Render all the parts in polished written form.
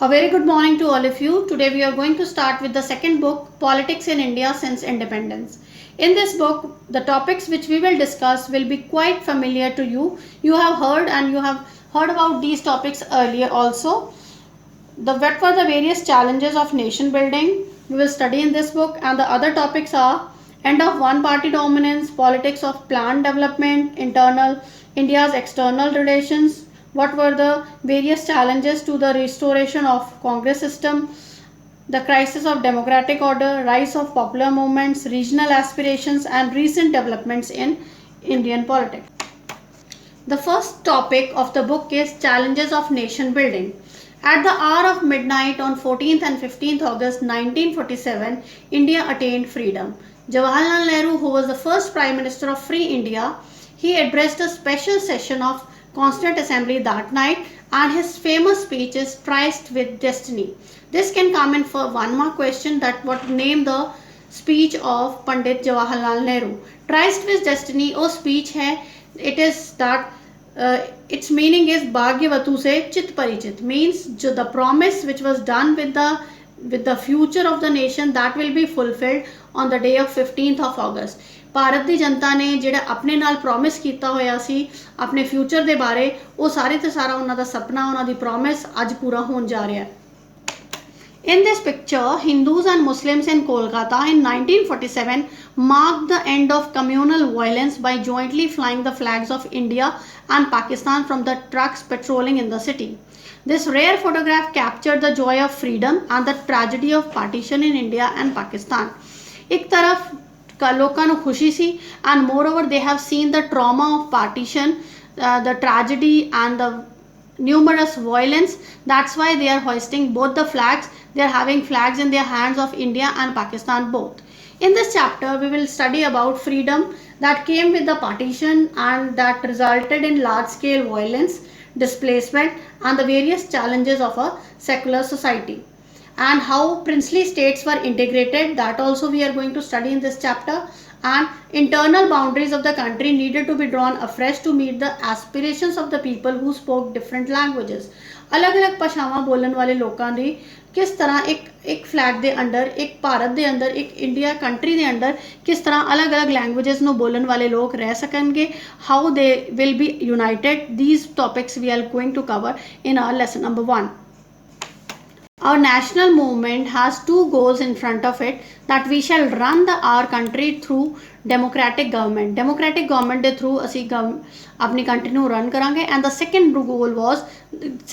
A very good morning to all of you. Today we are going to start with the second book, Politics in India Since Independence. In this book, the topics which we will discuss will be quite familiar to you. You have heard about these topics earlier also. What were the various challenges of nation building? We will study in this book, and the other topics are end of one party dominance, politics of planned development, internal India's external relations, what were the various challenges to the restoration of Congress system, the crisis of democratic order, rise of popular movements, regional aspirations, and recent developments in Indian politics. The first topic of the book is challenges of nation building. At the hour of midnight on 14th and 15th August 1947, India attained freedom. Jawaharlal Nehru, who was the first Prime Minister of Free India, he addressed a special session of Constituent Assembly that night, and his famous speech is Tryst with Destiny. This can come in for one more question, that what name the speech of Pandit Jawaharlal Nehru. Tryst with Destiny वो speech है. It is that its meaning is Bhagyavatu se chit parichit, means the promise which was done with the future of the nation, that will be fulfilled on the day of 15th of August. Bharat ਦੀ ਜਨਤਾ ਨੇ ਜਿਹੜਾ ਆਪਣੇ ਨਾਲ promise ਕੀਤਾ ਹੋਇਆ ਸੀ ਆਪਣੇ future ਦੇ ਬਾਰੇ, ਉਹ ਸਾਰੇ ਤੇ ਸਾਰਾ ਉਹਨਾਂ ਦਾ ਸੁਪਨਾ, ਉਹਨਾਂ ਦੀ ਪ੍ਰੋਮਿਸ ਅੱਜ ਪੂਰਾ ਹੋਣ ਜਾ ਰਿਹਾ ਹੈ. In this picture, Hindus and Muslims in Kolkata in 1947 marked the end of communal violence by jointly flying the flags of India and Pakistan from the trucks patrolling in the city. This rare photograph captured the joy of freedom and the tragedy of partition in India and Pakistan. एक तरफ लोगों ਨੂੰ खुशी सी, and moreover they have seen the trauma of partition, the tragedy and the numerous violence. That's why they are hoisting both the flags. They are having flags in their hands of India and Pakistan both. In this chapter we will study about freedom that came with the partition and that resulted in large scale violence, displacement, and the various challenges of a secular society, and how princely states were integrated. That also we are going to study in this chapter. And internal boundaries of the country needed to be drawn afresh to meet the aspirations of the people who spoke different languages. अलग अलग भाषावां बोलने वाले लोगों ने किस तरह एक flag के अंडर, एक भारत के अंदर, एक इंडिया कंट्री के अंदर किस तरह अलग अलग लैंग्वेजेस नो बोलने वाले लोग रह सकेंगे, how they will be united. These topics we are going to cover in our lesson number 1. Our national movement has two goals in front of it, that we shall run our country through democratic government. Democratic government के through असी अपनी country ਨੂੰ run करांगे. And the second goal was,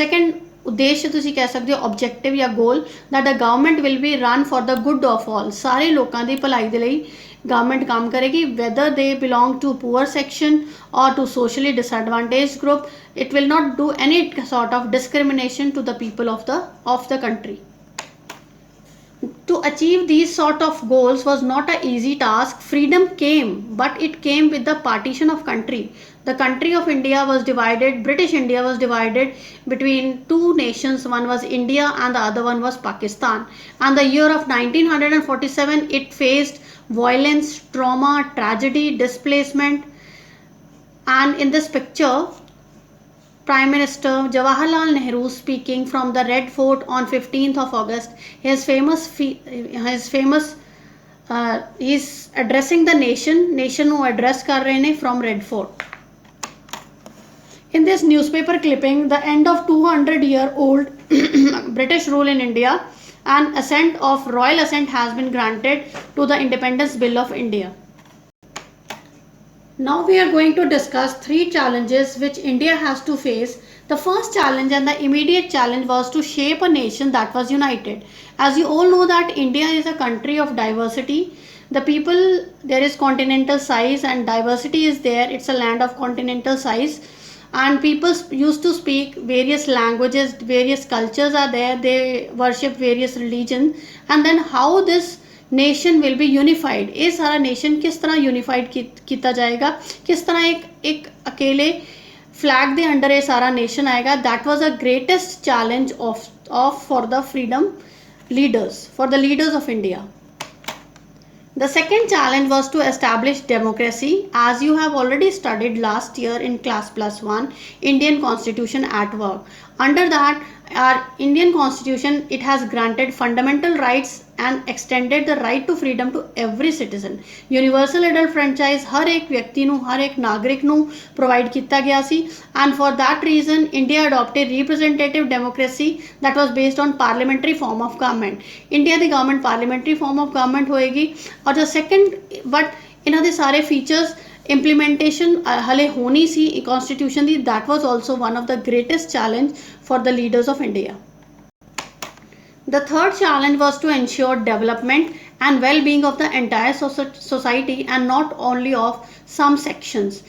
second उद्देश्य तुसी कह सकते हो objective या goal, that the government will be run for the good of all. सारे लोगों ਦੀ भलाई ਦੇ ਲਈ government काम करेगी, whether they belong to poor section or to socially disadvantaged group. It will not do any sort of discrimination to the people of the country. To achieve these sort of goals was not an easy task. Freedom came, but it came with the partition of country. The country of India was divided, British India was divided between two nations. One was India and the other one was Pakistan. And the year of 1947, it faced violence, trauma, tragedy, displacement. And in this picture, Prime Minister Jawaharlal Nehru speaking from the Red Fort on 15th of August. He's addressing the nation who address कर रहे हैं from Red Fort. In this newspaper clipping, the end of 200-year-old British rule in India and royal assent has been granted to the Independence Bill of India. Now we are going to discuss three challenges which India has to face. The first challenge and the immediate challenge was to shape a nation that was united. As you all know that India is a country of diversity. The people, there is continental size and diversity is there. It's a land of continental size. And people used to speak various languages, various cultures are there. They worship various religions. And then how this nation will be unified, ये सारा nation किस तरह unified किया जाएगा, किस तरह एक अकेले फ्लैग दे अंडर ये सारा नेशन आएगा. That was a greatest challenge of for the freedom leaders, for the leaders of India. The second challenge was to establish democracy. As you have already studied last year in class +1, Indian Constitution at work. Under that, Our Indian constitution, it has granted fundamental rights and extended the right to freedom to every citizen. Universal adult franchise हर एक व्यक्ति ਨੂੰ हर एक नागरिक ਨੂੰ provide ਕੀਤਾ ਗਿਆ ਸੀ, and for that reason India adopted representative democracy that was based on parliamentary form of government. India the government parliamentary form of government ਹੋਏਗੀ, और जो second but ਇਹਨਾਂ ਦੇ ਸਾਰੇ features implementation hale honi si constitution di, that was also one of the greatest challenge for the leaders of India. The third challenge was to ensure development and well-being of the entire society and not only of some sections.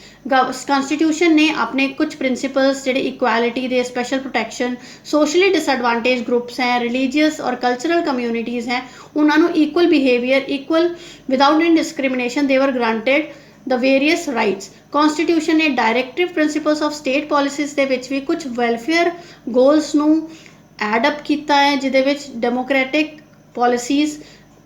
Constitution ने अपने कुछ principles जेडे equality दे, special protection, socially disadvantaged groups हैं, religious और cultural communities हैं, उन्होंने equal behavior, equal without any discrimination they were granted the various rights. Constitution ने directive principles of state policies ਦੇ ਵਿੱਚ ਵੀ ਕੁਝ welfare goals ਨੂੰ add up ਕੀਤਾ है, ਜਿਹਦੇ ਵਿੱਚ democratic policies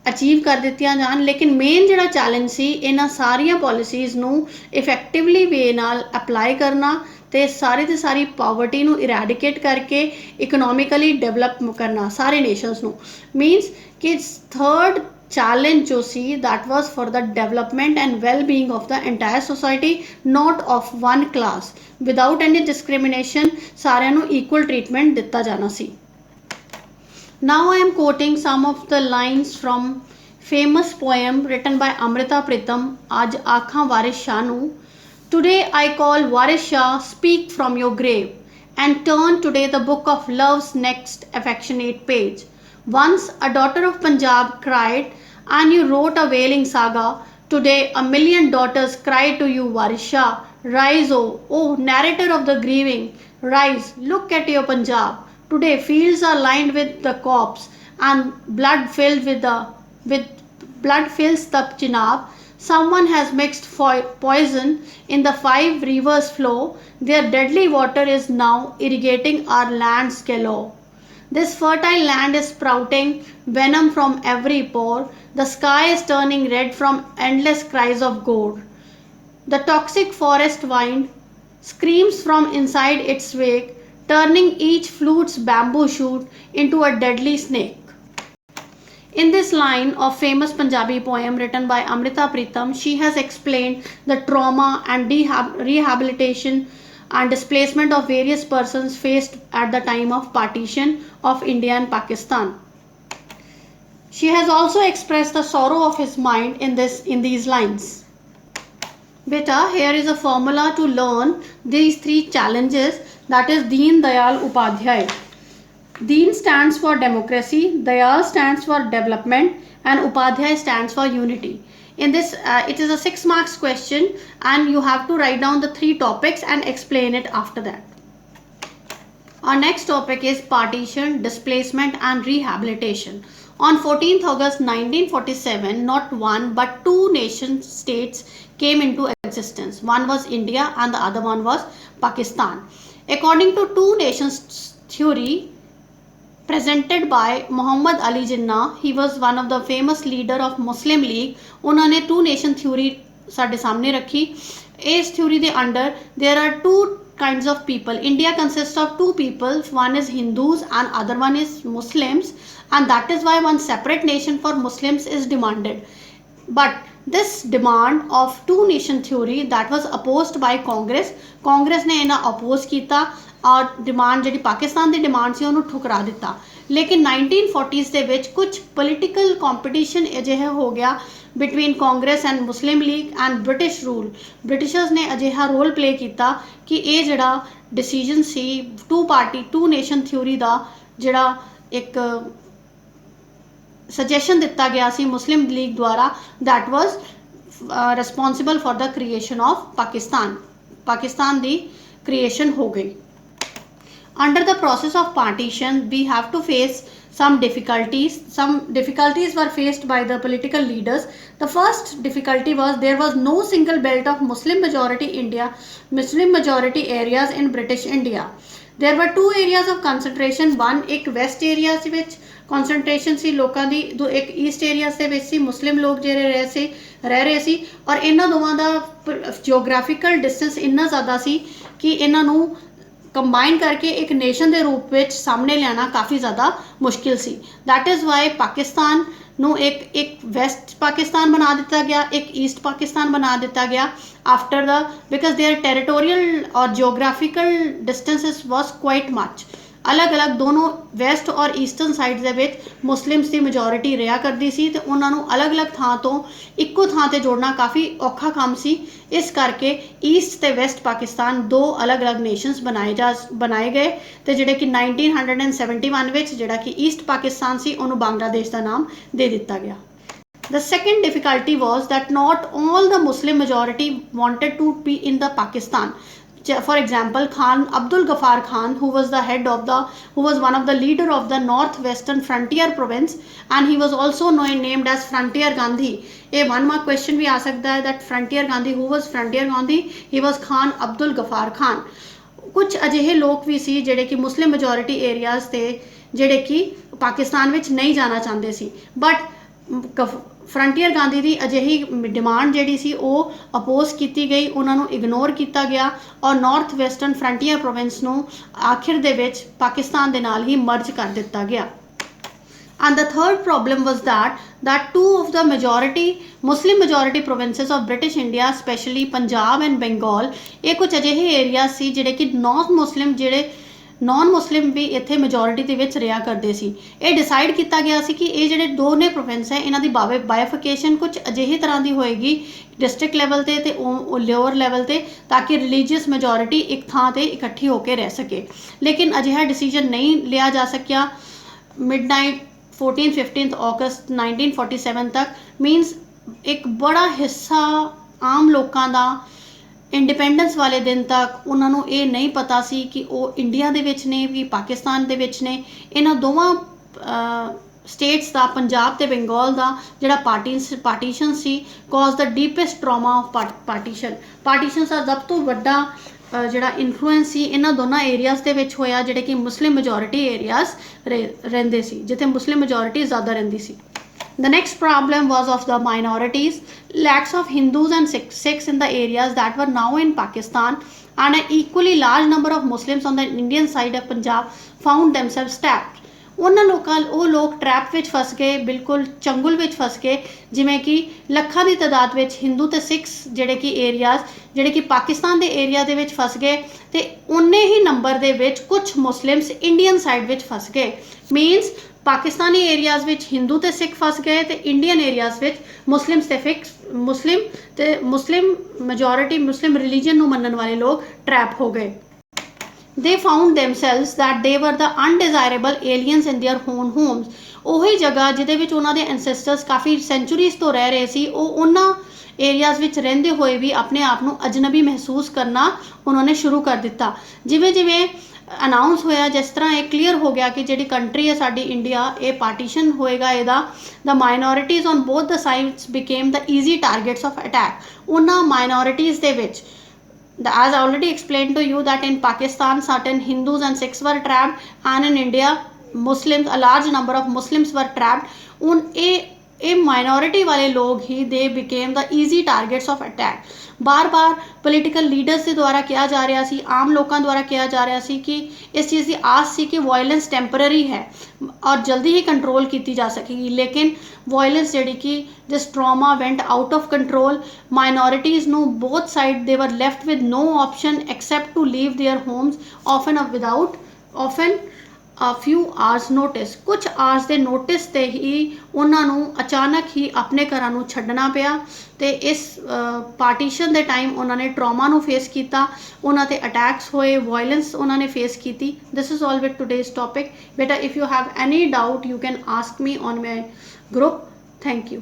ਅਚੀਵ ਕਰ ਦਿੱਤੀਆਂ ਜਾਣ, ਲੇਕਿਨ ਮੇਨ ਜਿਹੜਾ ਚੈਲੰਜ ਸੀ ਇਹਨਾਂ ਸਾਰੀਆਂ ਪਾਲਿਸੀਜ਼ ਨੂੰ ਇਫੈਕਟਿਵਲੀ ਵੇ ਨਾਲ ਅਪਲਾਈ ਕਰਨਾ ਤੇ ਸਾਰੀ ਪਾਵਰਟੀ ਨੂੰ ਇਰੈਡੀਕੇਟ ਕਰਕੇ ਇਕਨੋਮਿਕਲੀ ਡਿਵੈਲਪ ਕਰਨਾ ਸਾਰੇ ਨੇਸ਼ਨਸ ਨੂੰ। ਮੀਨਸ ਕਿ ਥਰਡ challenge जो सी that was for the development and well-being of the entire society, not of one class, without any discrimination सारिਆਂ ਨੂੰ equal treatment ਦਿੱਤਾ ਜਾਣਾ ਸੀ। Now I am quoting some of the lines from famous poem written by Amrita Pritam, आज आँखां वारिस शाह ਨੂੰ। Today I call Waris Shah, speak from your grave and turn today the book of love's next affectionate page. Once a daughter of Punjab cried and you wrote a wailing saga. Today a million daughters cry to you, Waris Shah. Rise, oh narrator of the grieving. Rise, look at your Punjab. Today fields are lined with the corpse and blood fills the chenab. Someone has mixed poison in the 5 rivers flow. Their deadly water is now irrigating our lands galore. This fertile land is sprouting venom from every pore. The sky is turning red from endless cries of gore. The toxic forest wind screams from inside its wake, turning each flute's bamboo shoot into a deadly snake. In this line of famous Punjabi poem written by Amrita Pritam, she has explained the trauma and rehabilitation and displacement of various persons faced at the time of partition of India and Pakistan. She has also expressed the sorrow of his mind in these lines. Beta, here is a formula to learn these 3 challenges, that is Deen Dayal Upadhyay. Deen stands for democracy, Dayal stands for development, and Upadhyay stands for unity. In this, it is a 6 marks question and you have to write down the 3 topics and explain it after that. Our next topic is partition, displacement and rehabilitation. On 14th August 1947, not one but 2 nation states came into existence. One was India and the other one was Pakistan. According to 2 nations theory presented by Muhammad Ali Jinnah, he was one of the famous leader of Muslim League. उन्होंने 2 nation theory साढ़े सामने रखी. इस theory they under there are 2 kinds of people. India consists of 2 people. One is Hindus and other one is Muslims, and that is why one separate nation for Muslims is demanded. But this demand of 2 nation theory that was opposed by Congress. Congress ने इन्हें oppose किया और demand जी पाकिस्तान की demand से उन्होंने ठुकरा दिता। लेकिन 1940s ਦੇ ਵਿੱਚ कुछ पोलिटिकल कंपटीशन अजिहा हो गया between Congress and Muslim league and British rule. Britishers ने अजिहा रोल प्ले किया कि ये जड़ा डिसीजन सी 2 नेशन थ्योरी का जड़ा एक सजेशन दिता गया सी मुस्लिम लीग द्वारा, that was responsible for the creation of Pakistan की क्रिएशन हो गई। Under the process of partition, we have to face some difficulties. Some difficulties were faced by the political leaders. The first difficulty was there was no single belt of Muslim majority areas in British India. There were 2 areas of concentration. One एक west areas ਵਿੱਚ concentration ਸੀ ਲੋਕਾਂ ਦੀ, ਦੋ ਇੱਕ east areas ਦੇ ਵਿੱਚ ਸੀ ਮੁਸਲਿਮ ਲੋਕ ਜਿਹੜੇ ਰਹਿ ਰਹੇ ਸੀ, ਔਰ ਇਹਨਾਂ ਦੋਵਾਂ ਦਾ geographical distance ਇੰਨਾ ਜ਼ਿਆਦਾ ਸੀ ਕਿ ਇਹਨਾਂ ਨੂੰ ਕੰਬਾਈਨ ਕਰਕੇ ਇੱਕ ਨੇਸ਼ਨ ਦੇ ਰੂਪ ਵਿੱਚ ਸਾਹਮਣੇ ਲਿਆਣਾ ਕਾਫੀ ਜ਼ਿਆਦਾ ਮੁਸ਼ਕਿਲ ਸੀ। ਦੈਟ ਇਜ਼ ਵਾਈ ਪਾਕਿਸਤਾਨ ਨੂੰ ਇੱਕ ਵੈਸਟ ਪਾਕਿਸਤਾਨ ਬਣਾ ਦਿੱਤਾ ਗਿਆ, ਇੱਕ ਈਸਟ ਪਾਕਿਸਤਾਨ ਬਣਾ ਦਿੱਤਾ ਗਿਆ after the because their territorial और ਜਿਓਗ੍ਰਾਫਿਕਲ ਡਿਸਟੈਂਸਿਸ ਵਾਸ ਕੁਆਇਟ ਮੱਚ। ਅਲੱਗ-ਅਲੱਗ ਦੋਨੋਂ ਵੈਸਟ ਔਰ ਈਸਟਰਨ ਸਾਈਡ ਦੇ ਵਿੱਚ ਮੁਸਲਿਮਸ ਦੀ ਮੈਜੋਰਿਟੀ ਰਿਹਾ ਕਰਦੀ ਸੀ ਤੇ ਉਹਨਾਂ ਨੂੰ ਅਲੱਗ-ਅਲੱਗ ਥਾਂ ਤੋਂ ਇੱਕੋ ਥਾਂ ਤੇ ਜੋੜਨਾ ਕਾਫੀ ਔਖਾ ਕੰਮ ਸੀ। ਇਸ ਕਰਕੇ ਈਸਟ ਤੇ ਵੈਸਟ ਪਾਕਿਸਤਾਨ ਦੋ ਅਲੱਗ-ਅਲੱਗ ਨੇਸ਼ਨਸ ਬਣਾਏ ਗਏ ਤੇ ਜਿਹੜੇ ਕਿ 1971 ਵਿੱਚ ਜਿਹੜਾ ਕਿ ਈਸਟ ਪਾਕਿਸਤਾਨ ਸੀ ਉਹਨੂੰ ਬੰਗਲਾਦੇਸ਼ ਦਾ ਨਾਮ ਦੇ ਦਿੱਤਾ ਗਿਆ। The second difficulty was that not all the Muslim majority wanted to be in the Pakistan. For example, Khan Abdul Ghaffar Khan, who was one of the leader of the northwestern frontier province, and he was also named as Frontier Gandhi. A one mark question भी आ सकता है that Frontier Gandhi, who was Frontier Gandhi? He was Khan Abdul Ghaffar Khan. ਕੁਝ ਅਜਿਹੇ ਲੋਕ ਵੀ ਸੀ ਜਿਹੜੇ ਕਿ ਮੁਸਲਿਮ majority areas ਤੇ ਜਿਹੜੇ ਕਿ ਪਾਕਿਸਤਾਨ ਵਿੱਚ ਨਹੀਂ ਜਾਣਾ ਚਾਹੁੰਦੇ ਸੀ, ਬਟ ਫਰੰਟੀਅਰ ਗਾਂਧੀ ਦੀ ਅਜਿਹੀ ਡਿਮਾਂਡ ਜਿਹੜੀ ਸੀ ਉਹ ਅਪੋਜ਼ ਕੀਤੀ ਗਈ, ਉਹਨਾਂ ਨੂੰ ਇਗਨੋਰ ਕੀਤਾ ਗਿਆ ਔਰ ਨਾਰਥ ਵੈਸਟਰਨ ਫਰੰਟੀਅਰ ਪ੍ਰੋਵਿੰਸ ਨੂੰ ਆਖਿਰ ਦੇ ਵਿੱਚ ਪਾਕਿਸਤਾਨ ਦੇ ਨਾਲ ਹੀ ਮਰਜ ਕਰ ਦਿੱਤਾ ਗਿਆ। And the third problem was that two of the Muslim majority provinces of British India, especially Punjab and Bengal, ਇਹ ਕੁਝ ਅਜਿਹੇ ਏਰੀਆ ਸੀ ਜਿਹੜੇ ਕਿ ਨਾਨ ਮੁਸਲਿਮ ਵੀ ਇੱਥੇ ਮੈਜੋਰਿਟੀ ਦੇ ਵਿੱਚ ਰਿਹਾ ਕਰਦੇ ਸੀ। ਇਹ ਡਿਸਾਈਡ ਕੀਤਾ ਗਿਆ ਸੀ ਕਿ ਇਹ ਜਿਹੜੇ ਦੋਨੇ ਪ੍ਰੋਵਿੰਸ ਹੈ ਇਹਨਾਂ ਦੀ ਬਾਇਫਿਕੇਸ਼ਨ ਕੁਝ ਅਜਿਹੇ ਤਰ੍ਹਾਂ ਦੀ ਹੋਏਗੀ ਡਿਸਟ੍ਰਿਕਟ ਲੈਵਲ ਤੇ ਲੋਅਰ ਲੈਵਲ ਤੇ, ਤਾਂ ਕਿ ਰਿਲੀਜੀਅਸ ਮੈਜੋਰਿਟੀ ਇੱਕ ਥਾਂ ਤੇ ਇਕੱਠੀ ਹੋ ਕੇ ਰਹਿ ਸਕੇ। ਲੇਕਿਨ ਅਜਿਹਾ ਡਿਸੀਜਨ ਨਹੀਂ ਲਿਆ ਜਾ ਸਕਿਆ। ਮਿਡਨਾਈਟ 14-15 ਅਗਸਤ 1947 ਤੱਕ ਮੀਨਸ ਇੱਕ ਬੜਾ ਹਿੱਸਾ ਆਮ ਲੋਕਾਂ ਦਾ ਇੰਡੀਪੈਂਡੈਂਸ ਵਾਲੇ ਦਿਨ ਤੱਕ ਉਹਨਾਂ ਨੂੰ ਇਹ ਨਹੀਂ ਪਤਾ ਸੀ ਕਿ ਉਹ ਇੰਡੀਆ ਦੇ ਵਿੱਚ ਨੇ ਕਿ ਪਾਕਿਸਤਾਨ ਦੇ ਵਿੱਚ ਨੇ। ਇਹਨਾਂ ਦੋਵਾਂ ਸਟੇਟਸ ਦਾ, ਪੰਜਾਬ ਤੇ ਬੰਗਾਲ ਦਾ ਜਿਹੜਾ ਪਾਰਟੀਸ਼ਨ ਸੀ, cause the deepest trauma of partition ਦਾ ਸਭ ਤੋਂ ਵੱਡਾ ਜਿਹੜਾ ਇਨਫਲੂਐਂਸ ਸੀ ਇਹਨਾਂ ਦੋਨਾਂ ਏਰੀਆਜ਼ ਦੇ ਵਿੱਚ ਹੋਇਆ ਜਿਹੜੇ ਕਿ ਮੁਸਲਿਮ ਮੈਜੋਰਿਟੀ ਏਰੀਆਜ਼ ਰਹਿੰਦੇ ਸੀ, ਜਿੱਥੇ ਮੁਸਲਿਮ ਮੈਜੋਰਿਟੀ ਜ਼ਿਆਦਾ ਰਹਿੰਦੀ ਸੀ। The next problem was of the minorities. Lakhs of Hindus and Sikhs in the areas that were now in Pakistan and an equally large number of Muslims on the Indian side of Punjab found themselves trapped. ਉਹ ਲੋਕ trap ਵਿੱਚ ਫਸ ਗਏ, ਬਿਲਕੁਲ ਚੰਗੁਲ ਵਿੱਚ ਫਸ ਗਏ, ਜਿਵੇਂ ਕਿ ਲੱਖਾਂ ਦੀ ਤਾਦਾਦ ਵਿੱਚ ਹਿੰਦੂ ਤੇ ਸਿੱਖਸ ਜਿਹੜੇ ਕਿ ਏਰੀਆਜ਼ ਜਿਹੜੇ ਕਿ ਪਾਕਿਸਤਾਨ ਦੇ ਏਰੀਆ ਦੇ ਵਿੱਚ ਫਸ ਗਏ ਤੇ ਉਨੇ ਹੀ ਨੰਬਰ ਦੇ ਵਿੱਚ ਕੁਝ ਮੁਸਲਿਮਸ ਇੰਡੀਅਨ ਸਾਈਡ ਵਿੱਚ ਫਸ ਗਏ। ਮੀਨਸ ਪਾਕਿਸਤਾਨੀ ਏਰੀਆਜ਼ ਵਿੱਚ ਹਿੰਦੂ ਤੇ ਸਿੱਖ ਫਸ ਗਏ ਤੇ ਇੰਡੀਅਨ ਏਰੀਆਜ਼ ਵਿੱਚ ਮੁਸਲਿਮ ਮੈਜੋਰਿਟੀ ਮੁਸਲਿਮ ਰਿਲੀਜਨ ਨੂੰ ਮੰਨਣ ਵਾਲੇ ਲੋਕ ਟਰੈਪ ਹੋ ਗਏ। They found themselves that they were the undesirable aliens in their own homes. ਉਹੀ ਜਗ੍ਹਾ ਜਿਹਦੇ ਵਿੱਚ ਉਹਨਾਂ ਦੇ ਐਂਸੈਸਟਰਸ ਕਾਫੀ ਸੈਂਚੁਰੀਜ਼ ਤੋਂ ਰਹਿ ਰਹੇ ਸੀ, ਉਹ ਉਹਨਾਂ ਏਰੀਆਜ਼ ਵਿੱਚ ਰਹਿੰਦੇ ਹੋਏ ਵੀ ਆਪਣੇ ਆਪ ਨੂੰ ਅਜਨਬੀ ਮਹਿਸੂਸ ਕਰਨਾ ਉਹਨਾਂ ਨੇ ਸ਼ੁਰੂ ਕਰ ਦਿੱਤਾ। ਜਿਵੇਂ ਜਿਵੇਂ ਅਨਾਊਂਸ ਹੋਇਆ, ਜਿਸ ਤਰ੍ਹਾਂ ਇਹ ਕਲੀਅਰ ਹੋ ਗਿਆ ਕਿ ਜਿਹੜੀ ਕੰਟਰੀ ਹੈ ਸਾਡੀ ਇੰਡੀਆ, ਇਹ ਪਾਰਟੀਸ਼ਨ ਹੋਏਗਾ ਇਹਦਾ, the minorities on both the sides became the easy targets of attack. ਉਹਨਾਂ ਮਾਈਨੋਰਿਟੀਜ਼ ਦੇ ਵਿੱਚ as I already explained to you that in Pakistan certain Hindus and Sikhs were trapped, and in India a large number of Muslims were trapped. ਇਹ minority ਵਾਲੇ ਲੋਕ ਹੀ they became the easy targets of attack. ਬਾਰ-ਬਾਰ political leaders ਦੇ ਦੁਆਰਾ ਕਿਹਾ ਜਾ ਰਿਹਾ ਸੀ, ਆਮ ਲੋਕਾਂ ਦੁਆਰਾ ਕਿਹਾ ਜਾ ਰਿਹਾ ਸੀ ਕਿ ਇਸ ਚੀਜ਼ ਦੀ ਆਸ ਸੀ ਕਿ ਵਾਇਲੈਂਸ ਟੈਂਪਰਰੀ ਹੈ ਔਰ ਜਲਦੀ ਹੀ ਕੰਟਰੋਲ ਕੀਤੀ ਜਾ ਸਕੇਗੀ, ਲੇਕਿਨ ਵਾਇਲੈਂਸ ਜਿਹੜੀ ਕਿ this trauma went out of control. Minorities ਨੂੰ ਬੋਥ ਸਾਈਡ ਦੇ were left with no option except to leave their homes often a few hours notice. ਕੁਝ ਆਰਸ ਦੇ ਨੋਟਿਸ ਤੇ ਹੀ ਉਹਨਾਂ ਨੂੰ ਅਚਾਨਕ ਹੀ ਆਪਣੇ ਘਰਾਂ ਨੂੰ ਛੱਡਣਾ ਪਿਆ ਤੇ ਇਸ ਪਾਰਟੀਸ਼ਨ ਦੇ ਟਾਈਮ ਉਹਨਾਂ ਨੇ ਟਰਾਮਾ ਨੂੰ ਫੇਸ ਕੀਤਾ, ਉਹਨਾਂ ਤੇ ਅਟੈਕਸ ਹੋਏ, ਵਾਇਲੈਂਸ ਉਹਨਾਂ ਨੇ ਫੇਸ ਕੀਤੀ। This is all with today's topic. ਬੇਟਾ, if you have any doubt you can ask me on my group. Thank you.